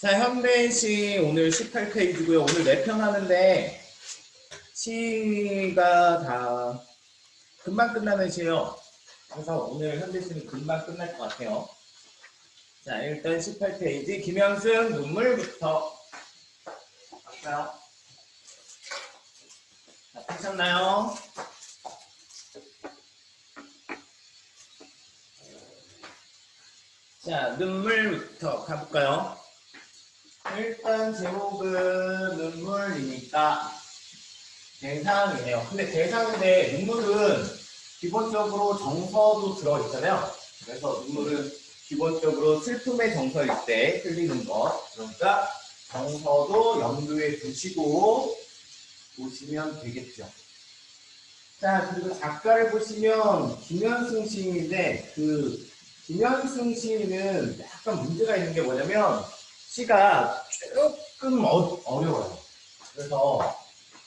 자, 현대시 오늘 18페이지고요. 오늘 4편 하는데 시가 다 금방 끝나는 시예요. 그래서 오늘 현대시는 금방 끝날 것 같아요. 자, 일단 18페이지 김현승 눈물부터 할까요? 자, 펴셨나요? 자, 눈물부터 가볼까요? 일단 제목은 눈물이니까 대상이에요. 근데 대상인데 눈물은 기본적으로 정서도 들어있잖아요. 그래서 눈물은 기본적으로 슬픔의 정서일 때 흘리는 것. 그러니까 정서도 염두에 두시고 보시면 되겠죠. 자, 그리고 작가를 보시면 김현승 시인인데 김현승 시인은 약간 문제가 있는 게 뭐냐면 시가 조금 어려워요. 그래서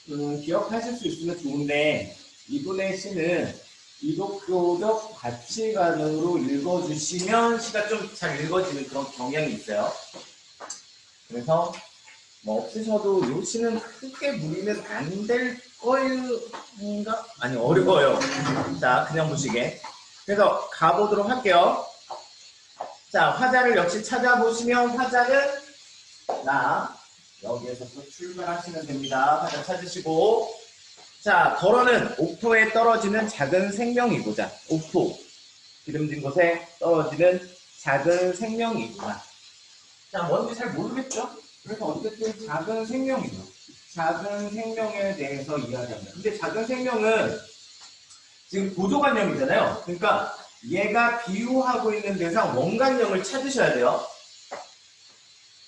기억하실 수 있으면 좋은데 이분의 시는 기독교적 가치관으로 읽어주시면 시가 좀 잘 읽어지는 그런 경향이 있어요. 그래서 뭐 없으셔도 이 시는 크게 무리는 안 될 거인가? 아니 어려워요. 자, 그냥 보시게. 그래서 가보도록 할게요. 자, 화자를 역시 찾아보시면 화자는 여기에서부터 출발하시면 됩니다. 화자 찾으시고, 자, 덜어는 옥토에 떨어지는 작은 생명이고자. 옥토, 기름진 곳에 떨어지는 작은 생명이구나. 자, 뭔지 잘 모르겠죠? 그래서 어쨌든 작은 생명이죠. 작은 생명에 대해서 이야기합니다. 근데 작은 생명은 지금 보조관념이잖아요. 그러니까 얘가 비유하고 있는 대상 원관념을 찾으셔야 돼요.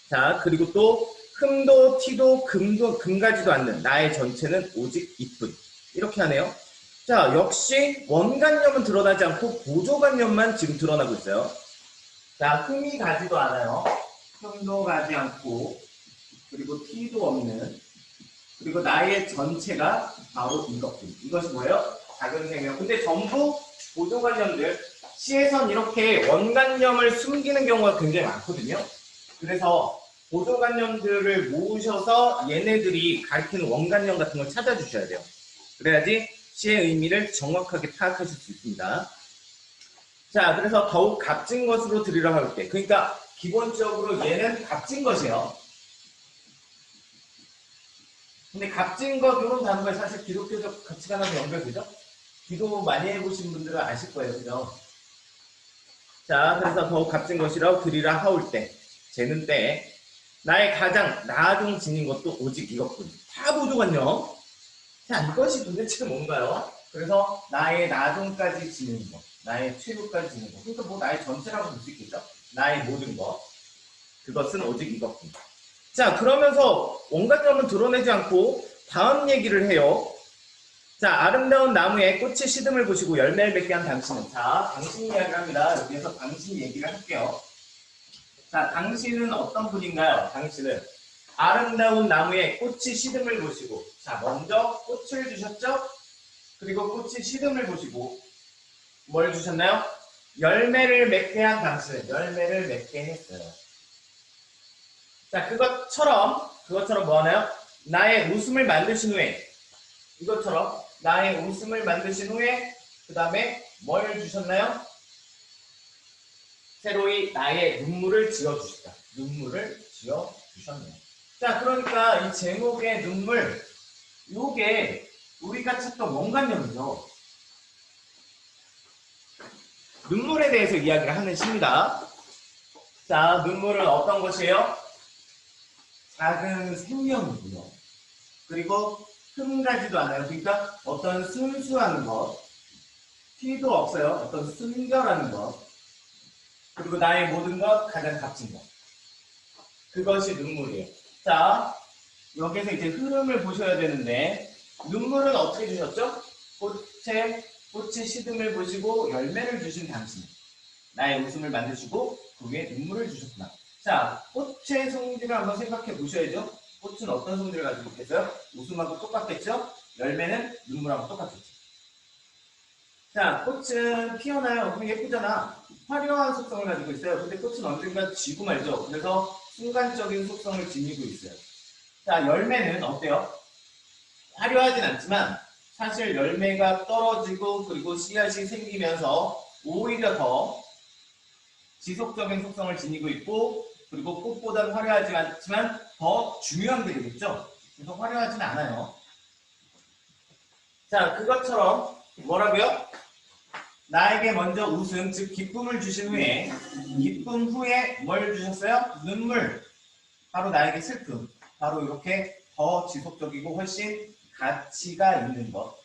자, 그리고 또 흠도 티도 금가지도 않는 나의 전체는 오직 이뿐. 이렇게 하네요. 자, 역시 원관념은 드러나지 않고 보조관념만 지금 드러나고 있어요. 자, 흠이 가지도 않아요. 흠도 가지 않고, 그리고 티도 없는, 그리고 나의 전체가 바로 이것뿐. 이것이 뭐예요? 작은 생명. 근데 전부 보조관념들, 시에선 이렇게 원관념을 숨기는 경우가 굉장히 많거든요. 그래서 보조관념들을 모으셔서 얘네들이 가리키는 원관념 같은 걸 찾아주셔야 돼요. 그래야지 시의 의미를 정확하게 파악하실 수 있습니다. 자, 그래서 더욱 값진 것으로 드리려 할 때, 그러니까 기본적으로 얘는 값진 것이에요. 근데 값진 것, 이런 단어가 사실 기독교적 가치관하고 연결되죠? 기도 많이 해보신 분들은 아실 거예요. 그죠? 자, 그래서 더욱 값진 것이라고 드리라 하올 때, 재는 때, 나의 가장 나중 지닌 것도 오직 이것뿐. 다 보조관념. 자, 이것이 도대체 뭔가요? 그래서 나의 나중까지 지는 것, 나의 최후까지 지는 것. 그러니까 뭐 나의 전체라고 볼 수 있겠죠? 나의 모든 것. 그것은 오직 이것뿐. 자, 그러면서 원관념은 드러내지 않고 다음 얘기를 해요. 자, 아름다운 나무에 꽃이 시듬을 보시고 열매를 맺게 한 당신은. 자, 당신 이야기를 합니다. 여기에서 당신 얘기를 할게요. 자, 당신은 어떤 분인가요? 당신은 아름다운 나무에 꽃이 시듬을 보시고, 자, 먼저 꽃을 주셨죠? 그리고 꽃이 시듬을 보시고, 뭘 주셨나요? 열매를 맺게 한 당신은 열매를 맺게 했어요. 자, 그것처럼 뭐 하나요? 나의 웃음을 만드신 후에, 이것처럼 나의 웃음을 만드신 후에, 그 다음에 뭘 주셨나요? 새로이 나의 눈물을 지어주시다. 눈물을 지어주셨네요. 자, 그러니까 이 제목의 눈물, 요게 우리가 찾던 원관념이죠. 눈물에 대해서 이야기를 하는 시입니다. 자, 눈물은 어떤 것이에요? 작은 생명이고요. 그리고 흠가지도 않아요. 그러니까 어떤 순수한 것, 티도 없어요. 어떤 순결한 것, 그리고 나의 모든 것, 가장 값진 것. 그것이 눈물이에요. 자, 여기서 이제 흐름을 보셔야 되는데, 눈물은 어떻게 주셨죠? 꽃이 시듬을 보시고 열매를 주신 당신. 나의 웃음을 만드시고 그 위에 눈물을 주셨구나. 자, 꽃의 성질을 한번 생각해 보셔야죠. 꽃은 어떤 성질을 가지고 있겠어요? 웃음하고 똑같겠죠? 열매는 눈물하고 똑같겠죠. 자, 꽃은 피어나요. 그럼 예쁘잖아. 화려한 속성을 가지고 있어요. 근데 꽃은 언젠가 지고 말죠. 그래서 순간적인 속성을 지니고 있어요. 자, 열매는 어때요? 화려하진 않지만 사실 열매가 떨어지고 그리고 씨앗이 생기면서 오히려 더 지속적인 속성을 지니고 있고 그리고 꽃보다는 화려하지 않지만 더 중요한 게 되겠죠? 그래서 화려하진 않아요. 자, 그것처럼 뭐라고요? 나에게 먼저 웃음, 즉 기쁨을 주신 후에 기쁨 후에 뭘 주셨어요? 눈물. 바로 나에게 슬픔. 바로 이렇게 더 지속적이고 훨씬 가치가 있는 것.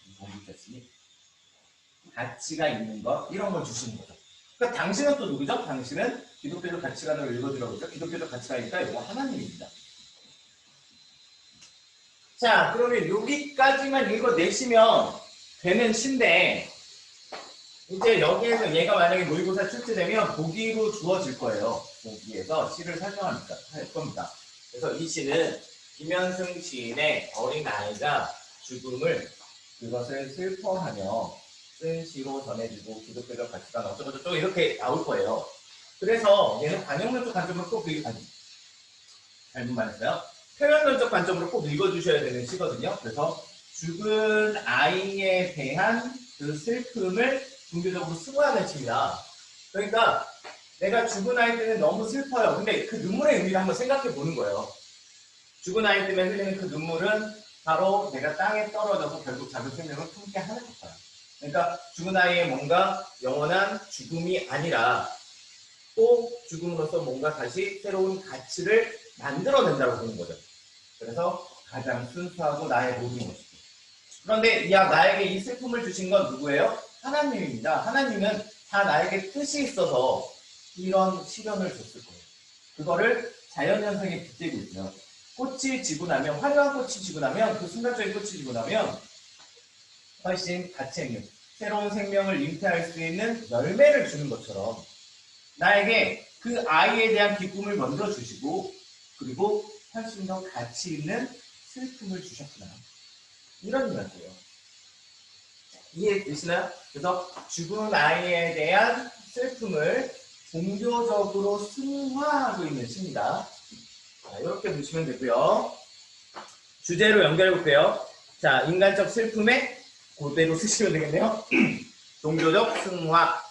가치가 있는 것. 이런 걸 주시는 거죠. 그러니까 당신은 또 누구죠? 당신은 기독교적 가치관을 읽어주라고 했죠. 기독교적 가치관이니까 이거 하나님입니다. 자, 그러면 여기까지만 읽어내시면 되는 시인데 이제 여기에서 얘가 만약에 모의고사 출제되면 보기로 주어질 거예요. 보기에서 시를 설명할 겁니다. 그래서 이 시는 김현승 시인의 어린아이가 죽음을 그것을 슬퍼하며 쓴 시로 전해지고 기독교적 가치관 어쩌고저쩌고 이렇게 나올 거예요. 그래서 얘는 관용론적 관점으로 꼭 잘못 말했어요. 표현론적 관점으로 꼭 읽어주셔야 되는 시거든요. 그래서 죽은 아이에 대한 그 슬픔을 종교적으로 승화하는 시입니다. 그러니까 내가 죽은 아이 때문에 너무 슬퍼요. 근데 그 눈물의 의미를 한번 생각해 보는 거예요. 죽은 아이 때문에 흘리는 그 눈물은 바로 내가 땅에 떨어져서 결국 작은 생명을 품게 하는 거예요. 그러니까 죽은 아이의 뭔가 영원한 죽음이 아니라 또 죽음으로써 뭔가 다시 새로운 가치를 만들어낸다고 보는 거죠. 그래서 가장 순수하고 나의 모든 것이고. 그런데 나에게 이 슬픔을 주신 건 누구예요? 하나님입니다. 하나님은 다 나에게 뜻이 있어서 이런 시련을 줬을 거예요. 그거를 자연현상에 빗대고 있어요. 꽃이 지고 나면, 화려한 꽃이 지고 나면, 그 순간적인 꽃이 지고 나면 훨씬 가치 있는 새로운 생명을 잉태할 수 있는 열매를 주는 것처럼 나에게 그 아이에 대한 기쁨을 먼저 주시고 그리고 훨씬 더 가치 있는 슬픔을 주셨구나. 이런 이야기예요. 이해되시나요? 그래서 죽은 아이에 대한 슬픔을 종교적으로 승화하고 있는 시입니다. 자, 이렇게 보시면 되고요. 주제로 연결해 볼게요. 자, 인간적 슬픔에 그대로 쓰시면 되겠네요. 종교적 승화.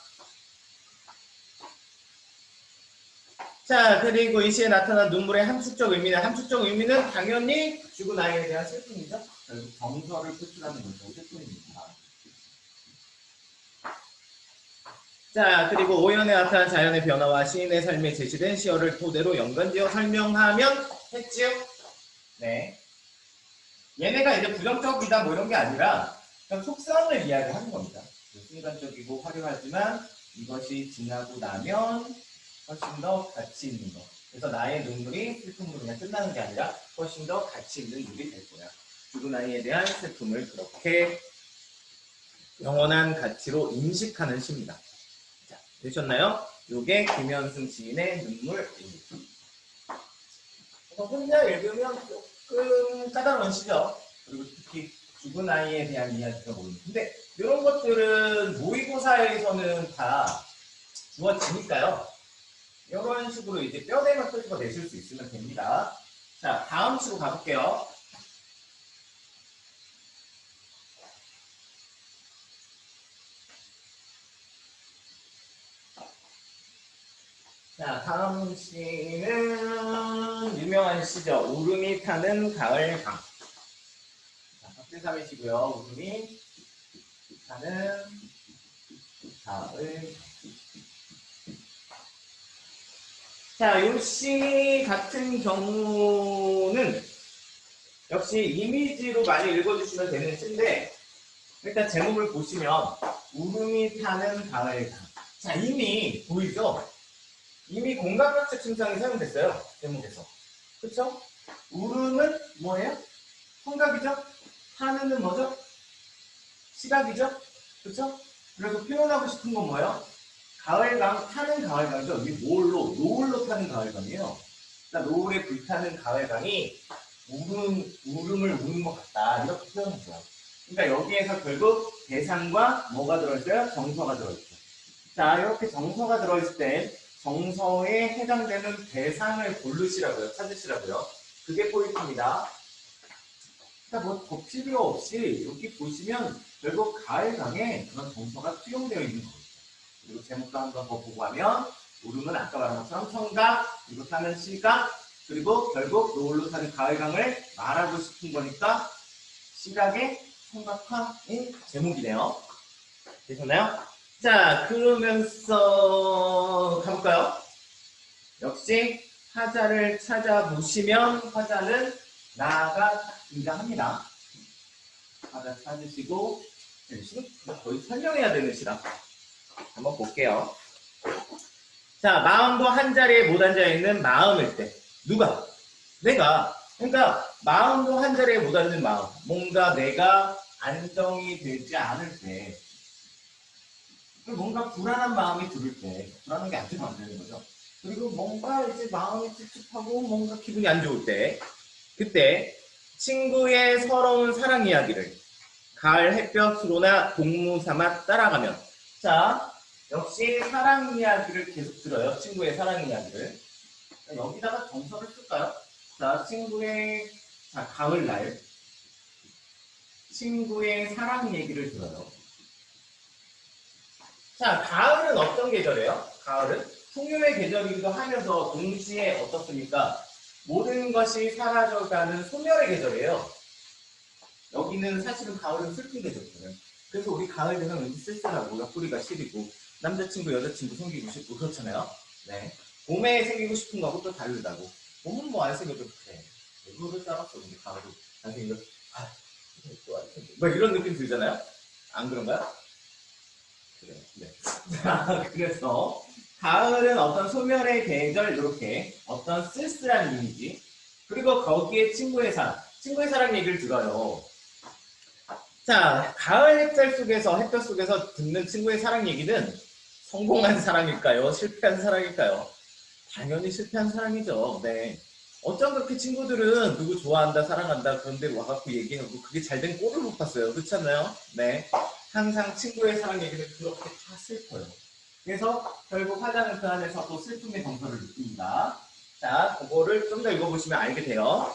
자, 그리고 이 시에 나타난 눈물의 함축적 의미는 당연히 죽은 아이에 대한 슬픔이죠. 결국 정서를 표출하는 것이 슬픔입니다. 자, 그리고 오연에 나타난 자연의 변화와 시인의 삶에 제시된 시어를 토대로 연관지어 설명하면 했지요? 네. 얘네가 이제 부정적이다 뭐 이런 게 아니라 그냥 속성을 이야기하는 겁니다. 순간적이고 화려하지만 이것이 지나고 나면 훨씬 더 가치 있는 것. 그래서 나의 눈물이 슬픔으로 그냥 끝나는 게 아니라 훨씬 더 가치 있는 눈물이 될 거야. 죽은 아이에 대한 슬픔을 그렇게 영원한 가치로 인식하는 시입니다. 자, 되셨나요? 요게 김현승 시인의 눈물입니다. 혼자 읽으면 조금 까다로운 시죠. 그리고 특히 죽은 아이에 대한 이야기가 모릅니다. 근데 이런 것들은 모의고사에서는 다 주어지니까요. 이런 식으로 이제 뼈대만 끄집어 내실 수 있으면 됩니다. 자, 다음 시로 가볼게요. 자, 다음 시는 유명한 시죠. 울음이 타는 가을 강. 자, 박대삼이시고요. 울음이 타는 가을. 자, 이 시 같은 경우는 역시 이미지로 많이 읽어주시면 되는 시인데 일단 제목을 보시면 울음이 타는 가을 강. 자, 이미 보이죠? 이미 공감학적 칭찬이 사용됐어요. 제목에서. 그쵸? 울음은 뭐예요? 청각이죠? 타는은 뭐죠? 시각이죠? 그쵸? 그래서 표현하고 싶은 건 뭐예요? 가을강, 타는 가을강이죠. 이게 노을로 타는 가을강이에요. 그러니까 노을에 불타는 가을강이 울음을 우는 것 같다. 이렇게 표현했어요. 그러니까 여기에서 결국 대상과 뭐가 들어있어요? 정서가 들어있죠. 자, 이렇게 정서가 들어있을 때 정서에 해당되는 대상을 고르시라고요. 찾으시라고요. 그게 포인트입니다. 자, 뭐 더 필요 없이 여기 보시면 결국 가을강에 그런 정서가 수용되어 있는 거예요. 그리고 제목도 한번 더 보고 하면 오름은 아까 말한 것처럼 청각, 그리고 타는 시각, 그리고 결국 노을로 타는 가을강을 말하고 싶은 거니까 시각의 청각화인 제목이네요. 되셨나요? 자, 그러면서 가볼까요? 역시 화자를 찾아보시면 화자는 나가 등장합니다. 화자 찾으시고 거의 설명해야 되는 시라 한번 볼게요. 자, 마음도 한 자리에 못 앉아있는 마음일 때 누가? 내가. 그러니까 마음도 한 자리에 못 앉는 마음, 뭔가 내가 안정이 되지 않을 때, 뭔가 불안한 마음이 들을 때, 불안한 게 안 되면 안 되는 거죠. 그리고 뭔가 이제 마음이 찝찝하고 뭔가 기분이 안 좋을 때, 그때 친구의 서러운 사랑 이야기를 가을 햇볕으로나 동무 삼아 따라가면, 자, 역시 사랑 이야기를 계속 들어요. 친구의 사랑 이야기를. 여기다가 정서를 쓸까요? 자, 친구의, 자, 가을날. 친구의 사랑 얘기를 들어요. 자, 가을은 어떤 계절이에요? 가을은 풍요의 계절이기도 하면서 동시에 어떻습니까? 모든 것이 사라져가는 소멸의 계절이에요. 여기는 사실은 가을은 슬픈 계절이에요. 그래서 우리 가을 되면 왠지 쓸쓸하고 옆구리가 시리고 남자친구, 여자친구 생기고 싶고 그렇잖아요. 네. 봄에 생기고 싶은 거하고 또 다르다고. 봄은 뭐 안 생겨도 그래. 누구를 따랐어, 우리 가을이. 안 생겨. 아, 또 안 생겨. 뭐 이런 느낌 들잖아요? 안 그런가요? 그래요. 네. 그래서 가을은 어떤 소멸의 계절 이렇게 어떤 쓸쓸한 이미지 그리고 거기에 친구의 사랑 얘기를 들어요. 자, 가을 햇볕 속에서 듣는 친구의 사랑 얘기는 성공한 사랑일까요? 실패한 사랑일까요? 당연히 실패한 사랑이죠. 네. 어쩜 그렇게 친구들은 누구 좋아한다, 사랑한다, 그런데 와갖고 얘기하고 그게 잘된 꼴을 못 봤어요. 그렇지 않나요? 네. 항상 친구의 사랑 얘기는 그렇게 다 슬퍼요. 그래서 결국 화자는 그 안에서 또 슬픔의 정서를 느낍니다. 자, 그거를 좀 더 읽어보시면 알게 돼요.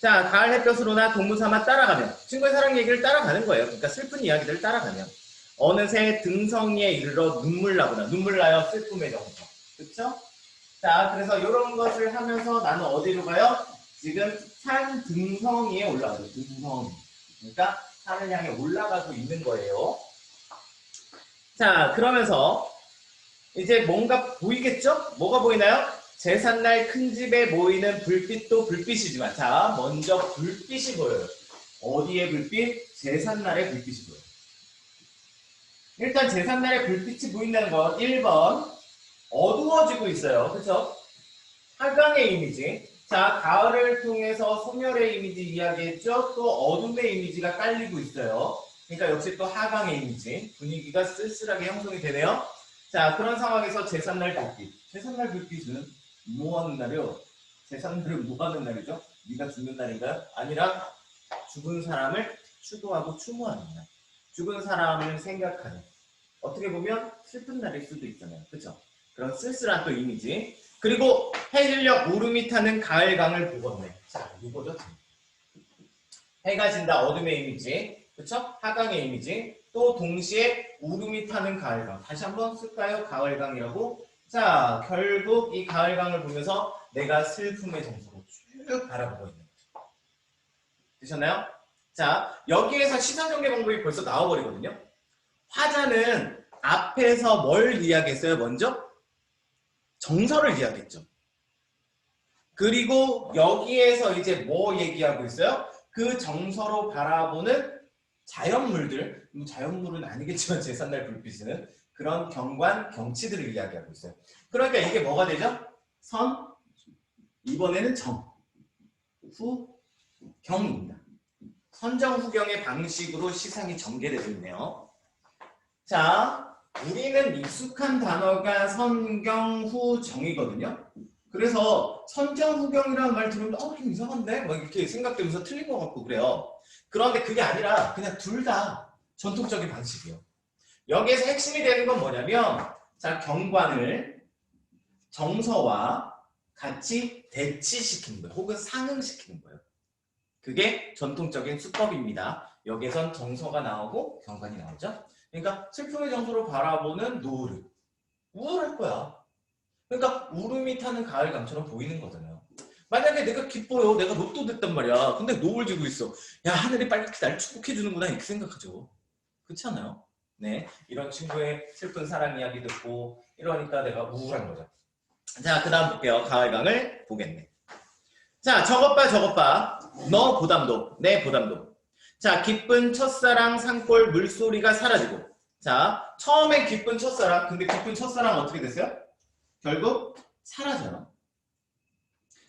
자, 가을 햇볕으로나 동무 삼아 따라가면 친구의 사랑 얘기를 따라가는 거예요. 그러니까 슬픈 이야기들을 따라가면 어느새 등성이에 이르러 눈물 나구나. 눈물 나요. 슬픔의 정서. 그렇죠? 자, 그래서 이런 것을 하면서 나는 어디로 가요? 지금 산 등성이에 올라가죠. 등성이. 그러니까 산을 향해 올라가고 있는 거예요. 자, 그러면서 이제 뭔가 보이겠죠? 뭐가 보이나요? 제삿날 큰 집에 모이는 불빛도 불빛이지만 자, 먼저 불빛이 보여요. 어디에 불빛? 제삿날에 불빛이 보여요. 일단 제삿날에 불빛이 보인다는 건 1번 어두워지고 있어요. 그렇죠? 하강의 이미지. 자, 가을을 통해서 소멸의 이미지 이야기했죠. 또 어둠의 이미지가 깔리고 있어요. 그러니까 역시 또 하강의 이미지. 분위기가 쓸쓸하게 형성이 되네요. 자, 그런 상황에서 제삿날 불빛. 제삿날 불빛은 뭐 하는 날이요? 제삿날은 뭐 하는 날이죠? 네가 죽는 날인가요? 아니라 죽은 사람을 추도하고 추모하는 날. 죽은 사람을 생각하는. 어떻게 보면 슬픈 날일 수도 있잖아요. 그렇죠? 그런 쓸쓸한 또 이미지. 그리고 해질녘 울음이 타는 가을강을 보건네. 자, 이거죠. 해가 진다 어둠의 이미지. 그렇죠? 하강의 이미지. 또 동시에 울음이 타는 가을강. 다시 한번 쓸까요? 가을강이라고. 자, 결국 이 가을강을 보면서 내가 슬픔의 정서로 쭉 바라보고 있는 거죠. 되셨나요? 자, 여기에서 시선전개 방법이 벌써 나와버리거든요. 화자는 앞에서 뭘 이야기했어요? 먼저 정서를 이야기했죠. 그리고 여기에서 이제 뭐 얘기하고 있어요? 그 정서로 바라보는 자연물들, 자연물은 아니겠지만 제삿날 불빛은 그런 경관, 경치들을 이야기하고 있어요. 그러니까 이게 뭐가 되죠? 선, 이번에는 정, 후, 경입니다. 선정후경의 방식으로 시상이 전개되고 있네요. 자, 우리는 익숙한 단어가 선경후정이거든요. 그래서 선정후경이라는 말 들으면 좀 이상한데? 막 이렇게 생각되면서 틀린 것 같고 그래요. 그런데 그게 아니라 그냥 둘 다 전통적인 방식이에요. 여기에서 핵심이 되는 건 뭐냐면 자, 경관을 정서와 같이 대치시키는 거예요. 혹은 상응시키는 거예요. 그게 전통적인 수법입니다. 여기에선 정서가 나오고 경관이 나오죠. 그러니까 슬픔의 정서로 바라보는 노을. 우울할 거야. 그러니까 울음이 타는 가을강처럼 보이는 거잖아요. 만약에 내가 기뻐요. 내가 로또 됐단 말이야. 근데 노을 지고 있어. 야, 하늘이 빨갛게 날 축복해주는구나. 이렇게 생각하죠. 그렇지 않아요? 네. 이런 친구의 슬픈 사랑 이야기 듣고 이러니까 내가 우울한 거죠. 자, 그 다음 볼게요. 가을강을 보겠네. 자, 저것 봐, 저것 봐. 너 보담도, 내 보담도. 자, 기쁜 첫사랑 산골 물소리가 사라지고. 자, 처음엔 기쁜 첫사랑. 근데 기쁜 첫사랑 어떻게 됐어요? 결국 사라져요.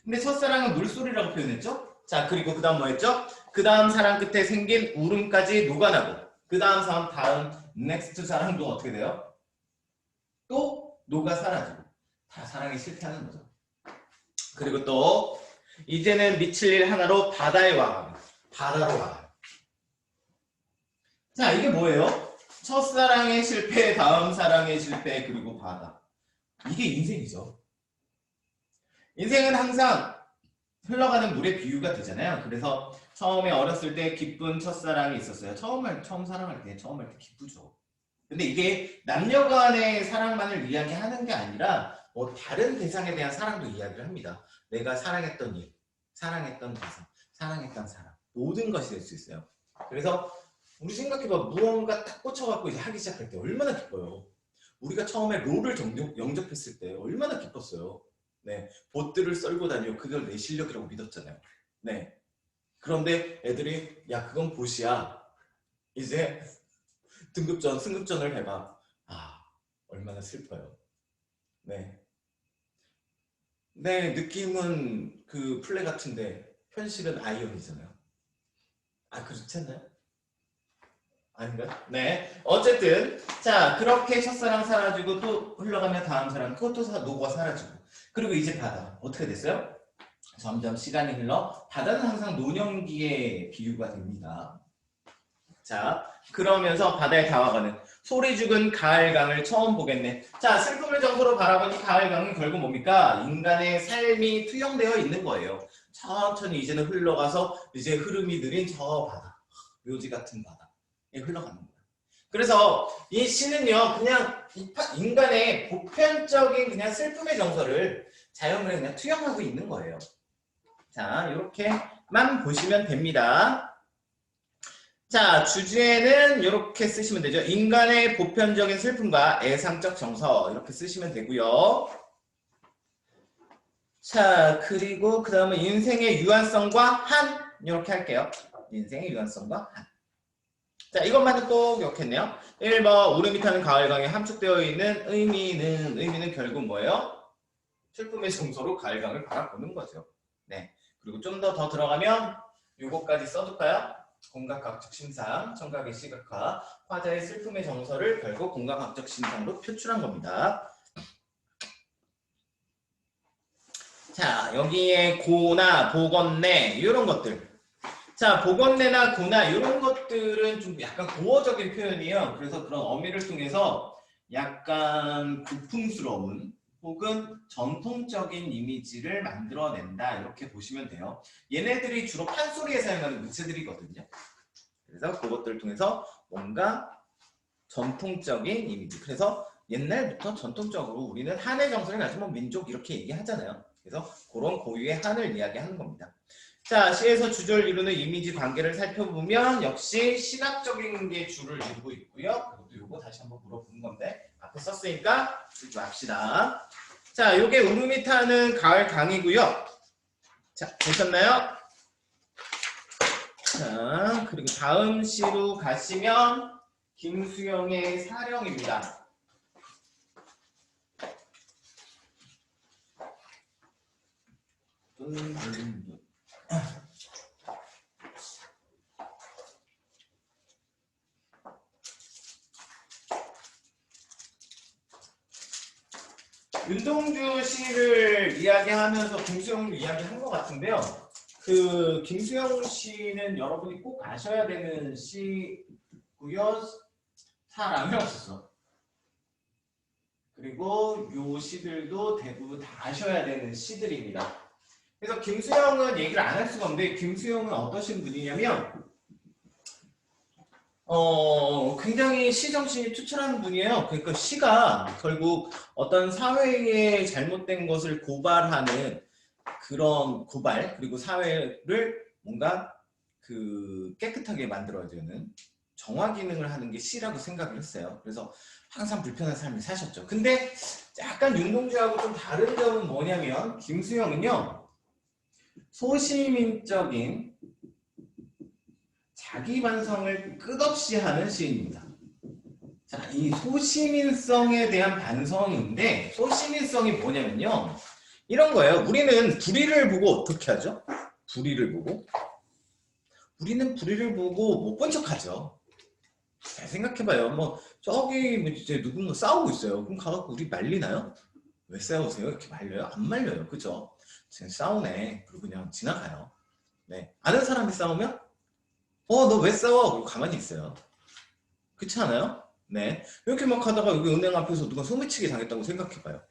근데 첫사랑은 물소리라고 표현했죠? 자, 그리고 그 다음 뭐 했죠? 그 다음 사랑 끝에 생긴 울음까지 녹아나고. 그 다음 사람, 다음 넥스트 사랑도 어떻게 돼요? 또 녹아 사라지고. 다 사랑이 실패하는 거죠. 그리고 또 이제는 미칠 일 하나로 바다에 와가요. 바다로 와가요. 자, 이게 뭐예요? 첫사랑의 실패, 다음 사랑의 실패, 그리고 바다. 이게 인생이죠. 인생은 항상 흘러가는 물의 비유가 되잖아요. 그래서 처음에 어렸을 때 기쁜 첫사랑이 있었어요. 처음 사랑할 때, 처음 할 때 기쁘죠. 근데 이게 남녀 간의 사랑만을 이야기하는 게 아니라 뭐 다른 대상에 대한 사랑도 이야기를 합니다. 내가 사랑했던 일, 사랑했던 대상, 사랑했던 사람, 모든 것이 될 수 있어요. 그래서 우리 생각해봐. 무언가 딱 꽂혀갖고 이제 하기 시작할 때 얼마나 기뻐요. 우리가 처음에 롤을 영접했을 때 얼마나 기뻤어요. 네, 보트를 썰고 다니고 그걸 내 실력이라고 믿었잖아요. 네. 그런데 애들이 야, 그건 보시야. 이제 등급전, 승급전을 해봐. 아, 얼마나 슬퍼요. 네. 네, 느낌은 그 플레 같은데 현실은 아이언이잖아요. 아, 그렇지 않나요? 아닌가요? 네. 어쨌든 자, 그렇게 첫사랑 사라지고 또 흘러가면 다음 사랑 그것도 녹아 사라지고. 그리고 이제 바다. 어떻게 됐어요? 점점 시간이 흘러 바다는 항상 노년기의 비유가 됩니다. 자, 그러면서 바다에 다가가는 소리 죽은 가을강을 처음 보겠네. 자, 슬픔을 정도로 바라보니 가을강은 결국 뭡니까? 인간의 삶이 투영되어 있는 거예요. 천천히 이제는 흘러가서 이제 흐름이 느린 저 바다, 묘지 같은 바다에 흘러가는 거예요. 그래서 이 시는요, 그냥 인간의 보편적인 그냥 슬픔의 정서를 자연물에 그냥 투영하고 있는 거예요. 자, 이렇게만 보시면 됩니다. 자, 주제는 이렇게 쓰시면 되죠. 인간의 보편적인 슬픔과 애상적 정서 이렇게 쓰시면 되고요. 자, 그리고 그 다음은 인생의 유한성과 한 이렇게 할게요. 인생의 유한성과 한. 자, 이것만은 꼭 기억했네요. 1번 울음이 타는 가을강에 함축되어 있는 의미는 결국 뭐예요? 슬픔의 정서로 가을강을 바라보는 거죠. 네. 그리고 좀 더 들어가면 요거까지 써둘까요? 공각학적 심상, 청각의 시각화, 화자의 슬픔의 정서를 결국 공각학적 심상으로 표출한 겁니다. 자, 여기에 고나 보건내 이런 것들. 자, 보건내나 고나 이런 것들은 좀 약간 고어적인 표현이에요. 그래서 그런 어미를 통해서 약간 고풍스러운 혹은 전통적인 이미지를 만들어낸다 이렇게 보시면 돼요. 얘네들이 주로 판소리에 사용하는 문체들이거든요. 그래서 그것들을 통해서 뭔가 전통적인 이미지. 그래서 옛날부터 전통적으로 우리는 한의 정서를 가지고 민족 이렇게 얘기하잖아요. 그래서 그런 고유의 한을 이야기하는 겁니다. 자, 시에서 주절 이루는 이미지 관계를 살펴보면 역시 시각적인 게 주를 이루고 있고요. 그리고 이거 다시 한번 물어보는 건데 앞에 썼으니까 쓰지 맙시다. 자, 요게 울음이 타는 가을 강이고요. 자, 보셨나요? 자, 그리고 다음 시로 가시면 김수영의 사령입니다. 윤동주 씨를 이야기하면서 김수영을 이야기한 것 같은데요. 그 김수영 씨는 여러분이 꼭 아셔야 되는 시고요. 사람이 없었어. 그리고 요 시들도 대부분 다 아셔야 되는 시들입니다. 그래서 김수영은 얘기를 안 할 수가 없는데 김수영은 어떠신 분이냐면 굉장히 시정신이 투철한 분이에요. 그러니까 시가 결국 어떤 사회에 잘못된 것을 고발하는 그런 고발, 그리고 사회를 뭔가 깨끗하게 만들어야 되는 정화 기능을 하는 게 시라고 생각을 했어요. 그래서 항상 불편한 삶을 사셨죠. 근데 약간 윤동주하고 좀 다른 점은 뭐냐면 김수영은요, 소시민적인 자기 반성을 끝없이 하는 시인입니다. 자, 이 소시민성에 대한 반성인데, 소시민성이 뭐냐면요, 이런 거예요. 우리는 불의를 보고 어떻게 하죠? 불의를 보고? 우리는 불의를 보고 못 본 척 하죠. 잘 생각해봐요. 뭐, 저기, 이제 누군가 싸우고 있어요. 그럼 가갖고 우리 말리나요? 왜 싸우세요? 이렇게 말려요? 안 말려요. 그죠? 지금 싸우네. 그리고 그냥 지나가요. 네. 아는 사람이 싸우면, 너 왜 싸워? 그리고 가만히 있어요. 그렇지 않아요? 네. 이렇게 막 하다가 여기 은행 앞에서 누가 소매치기 당했다고 생각해봐요.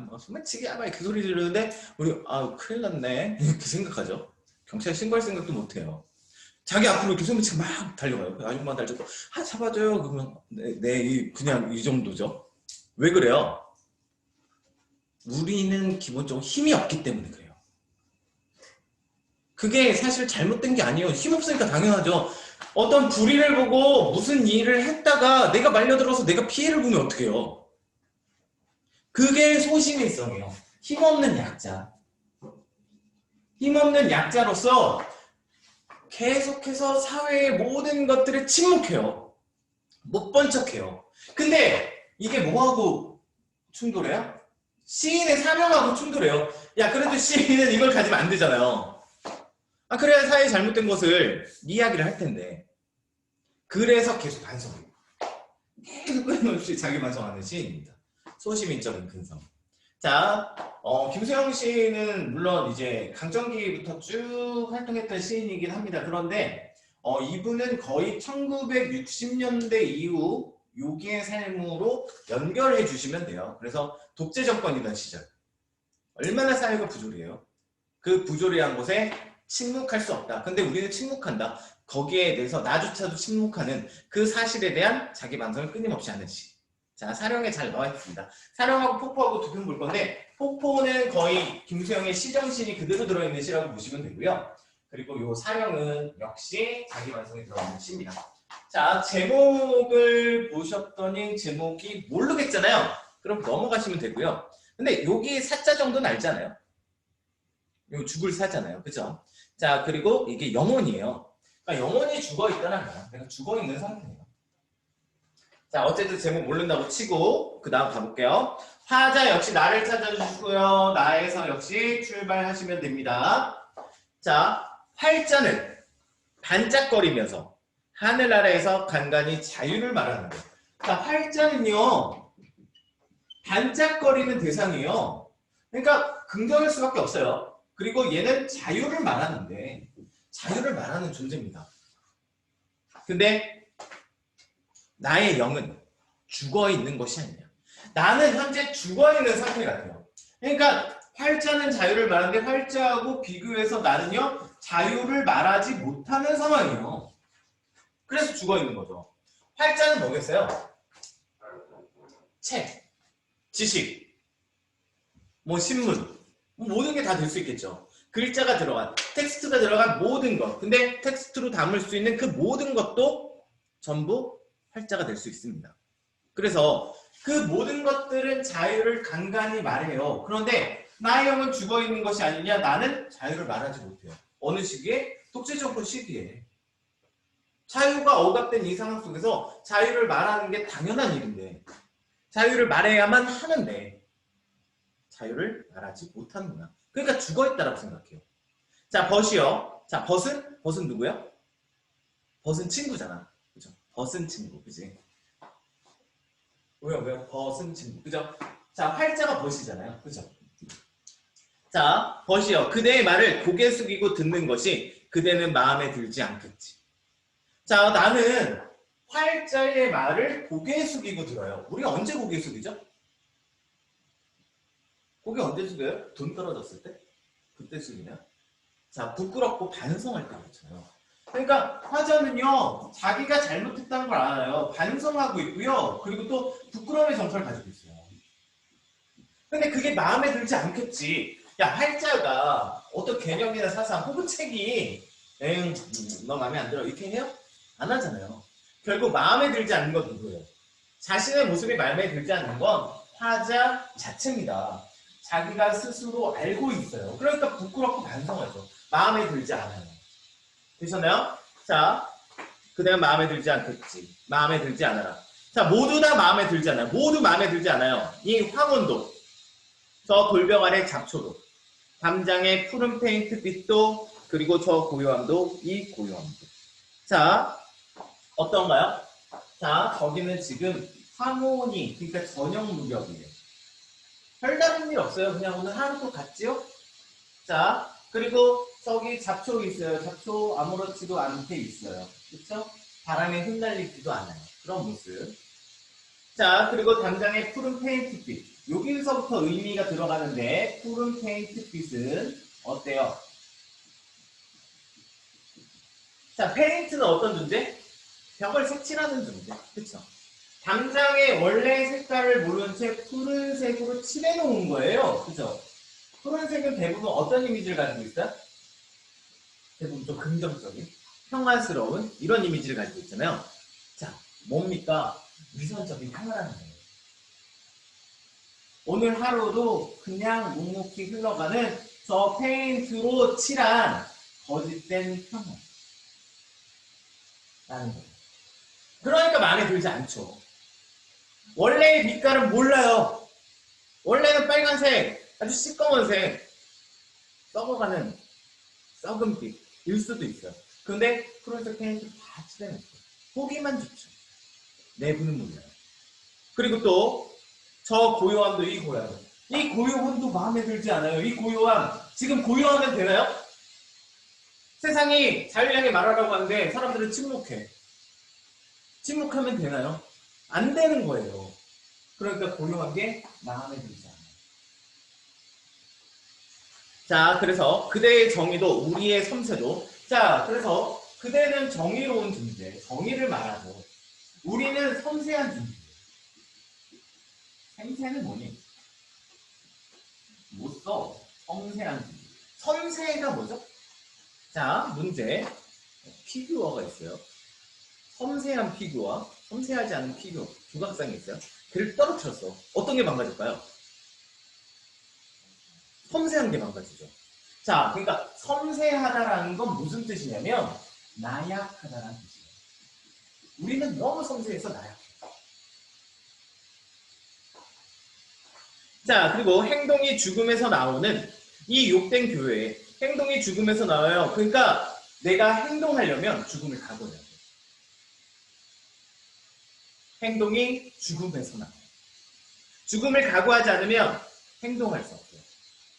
막 소매치기 막 이렇게 소리 지르는데 우리 큰일 났네 이렇게 생각하죠. 경찰에 신고할 생각도 못해요. 자기 앞으로 이렇게 소매치기 막 달려가요. 아줌마 달려고 잡아줘요. 그러면 그냥 이 정도죠. 왜 그래요? 우리는 기본적으로 힘이 없기 때문에 그래요. 그게 사실 잘못된 게 아니에요. 힘 없으니까 당연하죠. 어떤 불의를 보고 무슨 일을 했다가 내가 말려들어서 내가 피해를 보면 어떡해요? 그게 소시민성이에요. 힘없는 약자. 힘없는 약자로서 계속해서 사회의 모든 것들에 침묵해요. 못 본 척해요. 근데 이게 뭐하고 충돌해요? 시인의 사명하고 충돌해요. 야, 그래도 시인은 이걸 가지면 안 되잖아요. 그래야 사회에 잘못된 것을 이야기를 할 텐데. 그래서 계속 반성해요. 계속 끊임없이 자기 반성하는 시인입니다. 소시민적인 근성. 자, 김수영 시인은 물론 이제 강점기부터 쭉 활동했던 시인이긴 합니다. 그런데 이분은 거의 1960년대 이후 요기의 삶으로 연결해 주시면 돼요. 그래서 독재 정권이던 시절. 얼마나 사회가 부조리해요. 그 부조리한 곳에 침묵할 수 없다. 근데 우리는 침묵한다. 거기에 대해서 나조차도 침묵하는 그 사실에 대한 자기 반성을 끊임없이 하는 시. 자, 사령에 잘 나와 있습니다. 사령하고 폭포하고 두 편 볼 건데, 폭포는 거의 김수영의 시정신이 그대로 들어있는 시라고 보시면 되고요. 그리고 요 사령은 역시 자기 반성이 들어있는 시입니다. 자, 제목을 보셨더니 제목이 모르겠잖아요. 그럼 넘어가시면 되고요. 근데 여기 사자 정도는 알잖아요. 요 죽을 사잖아요. 그죠? 자, 그리고 이게 영혼이에요. 그러니까 영혼이 죽어있다는 거야. 내가 죽어있는 상태예요. 자, 어쨌든 제목 모른다고 치고 그 다음 가볼게요. 화자 역시 나를 찾아주시고요. 나에서 역시 출발하시면 됩니다. 자, 활자는 반짝거리면서 하늘 아래에서 간간히 자유를 말하는 거예요. 자, 활자는요, 반짝거리는 대상이에요. 그러니까 긍정일 수밖에 없어요. 그리고 얘는 자유를 말하는데 자유를 말하는 존재입니다. 근데 나의 영은 죽어있는 것이 아니야. 나는 현재 죽어있는 상태 같아요. 그러니까 활자는 자유를 말하는데 활자하고 비교해서 나는요 자유를 말하지 못하는 상황이에요. 그래서 죽어있는 거죠. 활자는 뭐겠어요? 책, 지식, 뭐 신문, 모든 게 다 될 수 있겠죠. 글자가 들어간, 텍스트가 들어간 모든 것. 근데 텍스트로 담을 수 있는 그 모든 것도 전부 활자가 될 수 있습니다. 그래서 그 모든 것들은 자유를 간간히 말해요. 그런데 나의 영은 죽어있는 것이 아니냐? 나는 자유를 말하지 못해요. 어느 시기에? 독재정권 시기에. 자유가 억압된 이 상황 속에서 자유를 말하는 게 당연한 일인데 자유를 말해야만 하는데 자유를 말하지 못하는구나. 그러니까 죽어있다라고 생각해요. 자, 벗이요. 자, 벗은 누구야? 벗은 친구잖아. 그죠? 벗은 친구. 그지? 왜요? 벗은 친구. 그죠? 자, 활자가 벗이잖아요. 그죠? 자, 벗이요. 그대의 말을 고개 숙이고 듣는 것이 그대는 마음에 들지 않겠지. 자, 나는 활자의 말을 고개 숙이고 들어요. 우리 언제 고개 숙이죠? 고개 언제 숙여요? 돈 떨어졌을 때? 그때 숙이냐? 자, 부끄럽고 반성할 때 그렇잖아요. 그러니까 화자는요, 자기가 잘못했다는 걸 알아요. 반성하고 있고요. 그리고 또 부끄러움의 정서를 가지고 있어요. 근데 그게 마음에 들지 않겠지. 야, 활자가 어떤 개념이나 사상 혹은 책이 너 마음에 안 들어 이렇게 해요? 안 하잖아요. 결국 마음에 들지 않는 건 누구예요? 자신의 모습이 마음에 들지 않는 건 화자 자체입니다. 자기가 스스로 알고 있어요. 그러니까 부끄럽고 반성하죠. 마음에 들지 않아요. 되셨나요? 자, 그대가 마음에 들지 않겠지. 마음에 들지 않아라. 자, 모두 다 마음에 들지 않아요. 모두 마음에 들지 않아요. 이 황혼도, 저 돌병 아래 잡초도, 담장의 푸른 페인트빛도, 그리고 저 고요함도, 이 고요함도. 자, 어떤가요? 자, 거기는 지금 황혼이, 그러니까 저녁 무렵이에요. 별다른 일 없어요. 그냥 오늘 하루도 갔지요? 자, 그리고 저기 잡초 있어요. 잡초 아무렇지도 않게 있어요. 그쵸? 바람에 흩날리지도 않아요. 그런 모습. 자, 그리고 담장의 푸른 페인트빛. 여기서부터 의미가 들어가는데 푸른 페인트빛은 어때요? 자, 페인트는 어떤 존재? 벽을 색칠하는 존재. 그쵸? 담장의 원래 색깔을 모른 채 푸른색으로 칠해놓은 거예요. 그죠? 푸른색은 대부분 어떤 이미지를 가지고 있어요? 대부분 좀 긍정적인, 평화스러운 이런 이미지를 가지고 있잖아요. 자, 뭡니까? 위선적인 평화라는 거예요. 오늘 하루도 그냥 묵묵히 흘러가는 저 페인트로 칠한 거짓된 평화라는 거예요. 그러니까 마음에 들지 않죠. 원래의 빛깔은 몰라요. 원래는 빨간색, 아주 시꺼먼색, 썩어가는 썩은 빛일 수도 있어요. 근데 푸른색 페인트 다 칠해냈어요. 보기만 좋죠. 내부는 몰라요. 그리고 또 저 고요함도 이 고요함. 이 고요함도 마음에 들지 않아요. 이 고요함. 지금 고요하면 되나요? 세상이 자유를 향해 말하라고 하는데 사람들은 침묵해. 침묵하면 되나요? 안 되는 거예요. 그러니까 고요한 게 마음에 들지 않아요. 자, 그래서 그대의 정의도 우리의 섬세도. 자, 그래서 그대는 정의로운 존재, 정의를 말하고 우리는 섬세한 존재. 생새는 뭐니? 못 써. 섬세한 존재. 섬세가 뭐죠? 자, 문제. 피규어가 있어요. 섬세한 피규어와 섬세하지 않은 피규어 조각상이 있어요. 그를 떨어뜨렸어. 어떤 게 망가질까요? 섬세한 게 망가지죠. 자, 그러니까 섬세하다라는 건 무슨 뜻이냐면 나약하다라는 뜻이에요. 우리는 너무 섬세해서 나약해. 자, 그리고 행동이 죽음에서 나오는 이 욕된 교회에 행동이 죽음에서 나와요. 그러니까 내가 행동하려면 죽음을 각오해야 돼. 행동이 죽음에서 나와요. 죽음을 각오하지 않으면 행동할 수 없어요.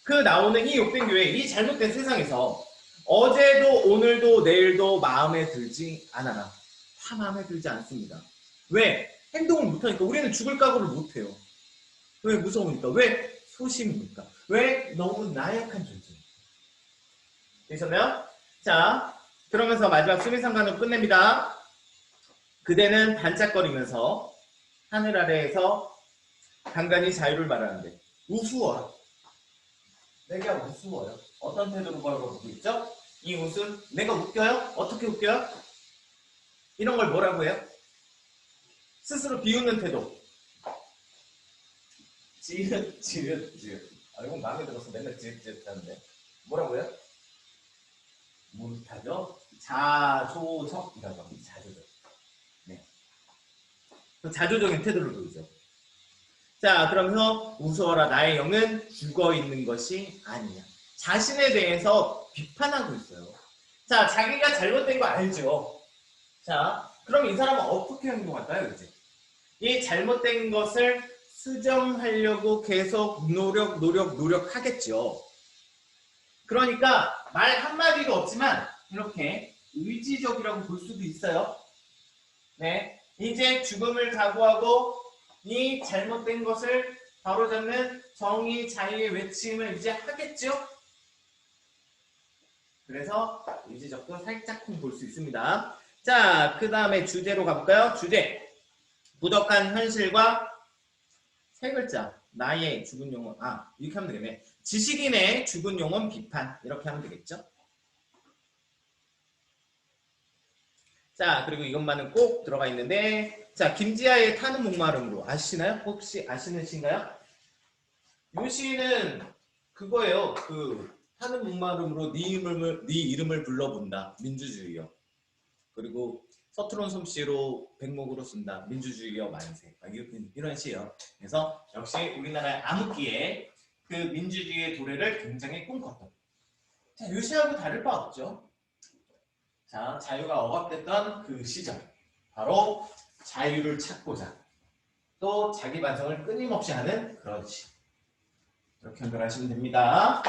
그 나오는 이 욕된 교회, 이 잘못된 세상에서 어제도 오늘도 내일도 마음에 들지 않아라. 다 마음에 들지 않습니다. 왜? 행동을 못하니까. 우리는 죽을 각오를 못해요. 왜? 무서우니까. 왜? 소심이니까. 왜? 너무 나약한 존재니까. 되셨나요? 자, 그러면서 마지막 수미상관으로 끝냅니다. 그대는 반짝거리면서 하늘 아래에서 간간히 자유를 말하는데 우스워라. 내가 우스워요. 어떤 태도로 보고 있죠? 이 웃음, 내가 웃겨요? 어떻게 웃겨요? 이런 걸 뭐라고 해요? 스스로 비웃는 태도. 지읒. 아, 이건 마음에 들어서 맨날 지읒 하는데. 뭐라고 해요? 못하죠? 자조적이라고 합니다. 자조적. 네. 자조적인 태도를 보이죠. 자, 그러면서 우스워라 나의 영은 죽어있는 것이 아니냐. 자신에 대해서 비판하고 있어요. 자, 자기가 잘못된 거 알죠? 자, 그럼 이 사람은 어떻게 행동할까요, 이제? 이 잘못된 것을 수정하려고 계속 노력하겠죠. 그러니까 말 한마디도 없지만 이렇게 의지적이라고 볼 수도 있어요. 네. 이제 죽음을 각오하고 이 잘못된 것을 바로잡는 정의, 자유의 외침을 이제 하겠죠? 그래서 의지적도 살짝쿵 볼 수 있습니다. 자, 그 다음에 주제로 가볼까요? 주제. 부덕한 현실과 세 글자. 나의 죽은 영혼. 이렇게 하면 되겠네. 지식인의 죽은 영혼 비판. 이렇게 하면 되겠죠? 자, 그리고 이것만은 꼭 들어가 있는데, 자, 김지아의 타는 목마름으로 아시나요? 혹시 아시는 시인가요? 이 시는 그거예요. 타는 목마름으로 네 이름을 불러본다. 민주주의요. 그리고 서투른 솜씨로 백목으로 쓴다. 민주주의여 만세. 이런 시예요. 그래서 역시 우리나라의 암흑기에 그 민주주의의 도래를 굉장히 꿈꿨던. 자, 이 시하고 다를 바 없죠. 자, 자유가 억압됐던 그 시절. 바로 자유를 찾고자 또 자기 반성을 끊임없이 하는 그런 시. 이렇게 연결하시면 됩니다.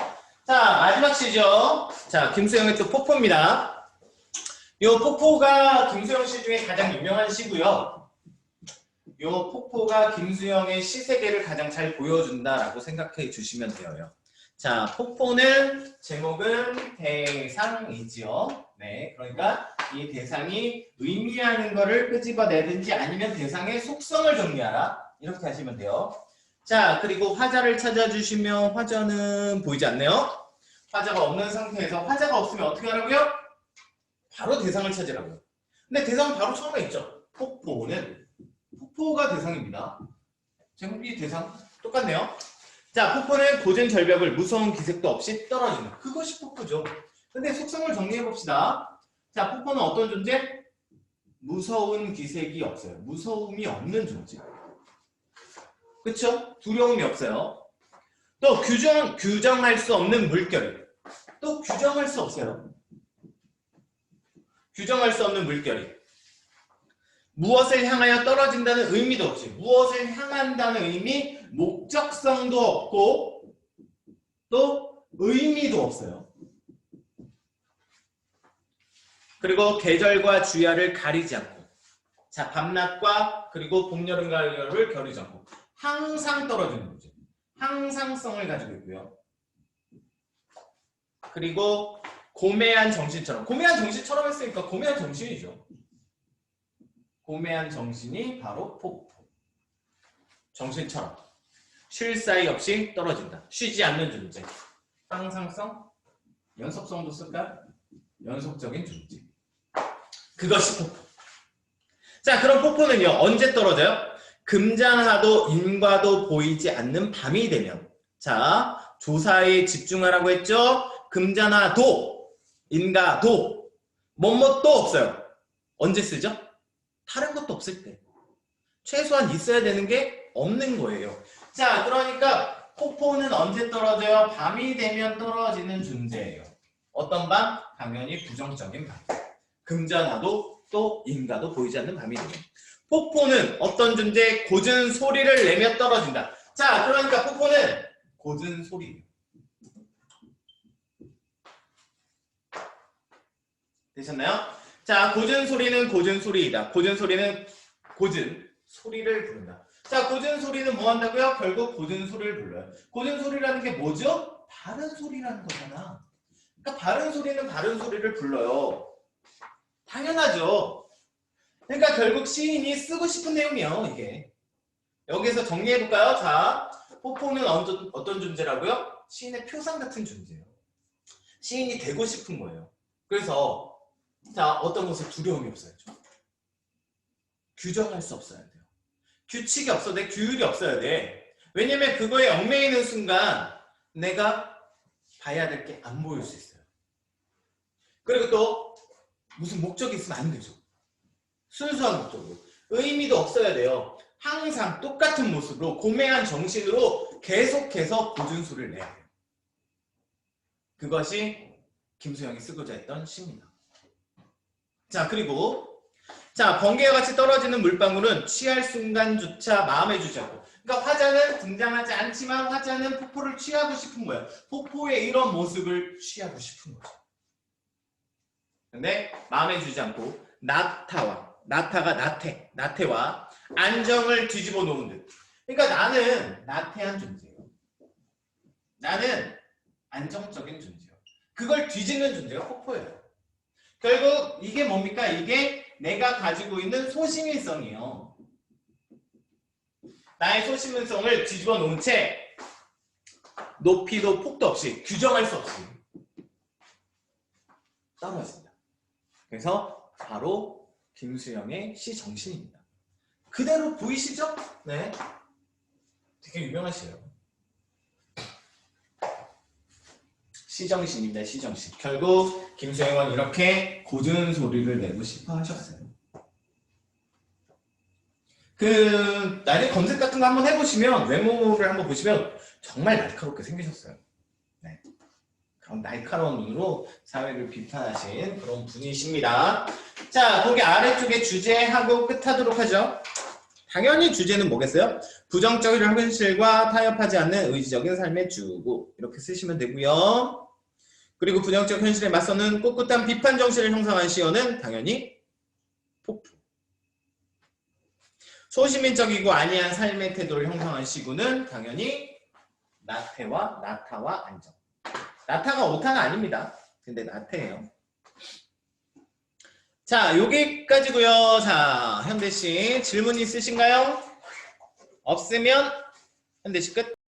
자, 마지막 시죠. 자, 김수영의 또 폭포입니다. 이 폭포가 김수영 시 중에 가장 유명한 시고요. 이 폭포가 김수영의 시 세계를 가장 잘 보여준다라고 생각해 주시면 돼요. 자, 폭포는 제목은 대상이지요. 네, 그러니까 이 대상이 의미하는 거를 끄집어내든지 아니면 대상의 속성을 정리하라. 이렇게 하시면 돼요. 자, 그리고 화자를 찾아주시면 화자는 보이지 않네요. 화자가 없는 상태에서 화자가 없으면 어떻게 하라고요? 바로 대상을 찾으라고요. 근데 대상은 바로 처음에 있죠. 폭포가 대상입니다. 제목이 대상 똑같네요. 자, 폭포는 고전 절벽을 무서운 기색도 없이 떨어지는 그것이 폭포죠. 근데 속성을 정리해 봅시다. 자, 폭포는 어떤 존재? 무서운 기색이 없어요. 무서움이 없는 존재. 그쵸? 두려움이 없어요. 또 규정할 수 없는 물결이. 또 규정할 수 없어요. 규정할 수 없는 물결이. 무엇을 향하여 떨어진다는 의미도 없이 무엇을 향한다는 의미, 목적성도 없고 또 의미도 없어요. 그리고 계절과 주야를 가리지 않고 자, 밤낮과 그리고 봄, 여름, 가을을 겨루지 않고 항상 떨어지는 거죠. 항상성을 가지고 있고요. 그리고 고매한 정신처럼. 고매한 정신처럼 했으니까 고매한 정신이죠. 고매한 정신이 바로 폭포. 정신처럼. 쉴 사이 없이 떨어진다. 쉬지 않는 존재. 항상성? 연속성도 쓸까요? 연속적인 존재. 그것이 폭포. 자, 그럼 폭포는요, 언제 떨어져요? 금잔하도 인과도 보이지 않는 밤이 되면. 자, 조사에 집중하라고 했죠? 금잔하도, 인가도, 뭐도 없어요. 언제 쓰죠? 다른 것도 없을 때. 최소한 있어야 되는 게 없는 거예요. 자, 그러니까 폭포는 언제 떨어져요? 밤이 되면 떨어지는 존재예요. 어떤 밤? 당연히 부정적인 밤. 금잔하도 또 인가도 보이지 않는 밤이 되면. 폭포는 어떤 존재? 궂은 소리를 내며 떨어진다. 자, 그러니까 폭포는 궂은 소리. 되셨나요? 자, 궂은 소리는 궂은 소리이다. 궂은 소리는 궂은 소리를 부른다. 자, 궂은 소리는 뭐 한다고요? 결국 궂은 소리를 불러요. 궂은 소리라는 게 뭐죠? 바른 소리라는 거잖아. 그러니까 바른 소리는 바른 소리를 불러요. 당연하죠. 그러니까 결국 시인이 쓰고 싶은 내용이에요, 이게. 여기서 정리해볼까요? 자, 폭포는 어떤 존재라고요? 시인의 표상 같은 존재예요. 시인이 되고 싶은 거예요. 그래서 자, 어떤 것을 두려움이 없어야죠. 규정할 수 없어야 돼요. 규칙이 없어야 돼. 규율이 없어야 돼. 왜냐면 그거에 얽매이는 순간 내가 봐야 될 게 안 보일 수 있어요. 그리고 또 무슨 목적이 있으면 안 되죠. 순수한 목적으로. 의미도 없어야 돼요. 항상 똑같은 모습으로 고매한 정신으로 계속해서 궂은 소리를 내야 돼요. 그것이 김수영이 쓰고자 했던 시입니다. 자, 그리고 자, 번개와 같이 떨어지는 물방울은 취할 순간조차 마음에 주지 않고. 그러니까 화자는 등장하지 않지만 화자는 폭포를 취하고 싶은 거예요. 폭포의 이런 모습을 취하고 싶은 거죠. 근데 마음에 주지 않고 낙타와 나타가 나태와 안정을 뒤집어 놓은 듯. 그러니까 나는 나태한 존재예요. 나는 안정적인 존재예요. 그걸 뒤집는 존재가 폭포예요. 결국 이게 뭡니까? 이게 내가 가지고 있는 소심일성이에요. 나의 소심일성을 뒤집어 놓은 채 높이도 폭도 없이 규정할 수 없이 떨어진다. 그래서 바로 김수영의 시정신입니다. 그대로 보이시죠? 네, 되게 유명하시죠. 시정신입니다. 시정신. 결국 김수영은 이렇게 고든 소리를 내고 싶어 하셨어요. 나중에 검색 같은 거 한번 해보시면, 외모를 한번 보시면 정말 날카롭게 생기셨어요. 네. 그런 날카로운 눈으로 사회를 비판하신 그런 분이십니다. 자, 거기 아래쪽에 주제하고 끝하도록 하죠. 당연히 주제는 뭐겠어요? 부정적인 현실과 타협하지 않는 의지적인 삶의 주구. 이렇게 쓰시면 되고요. 그리고 부정적 현실에 맞서는 꿋꿋한 비판 정신을 형성한 시어는 당연히 폭포. 소시민적이고 안이한 삶의 태도를 형성한 시구는 당연히 나태와 안정. 나타가 오타가 아닙니다. 근데 나태예요. 자, 여기까지고요. 자, 현대씨 질문 있으신가요? 없으면 현대씨 끝.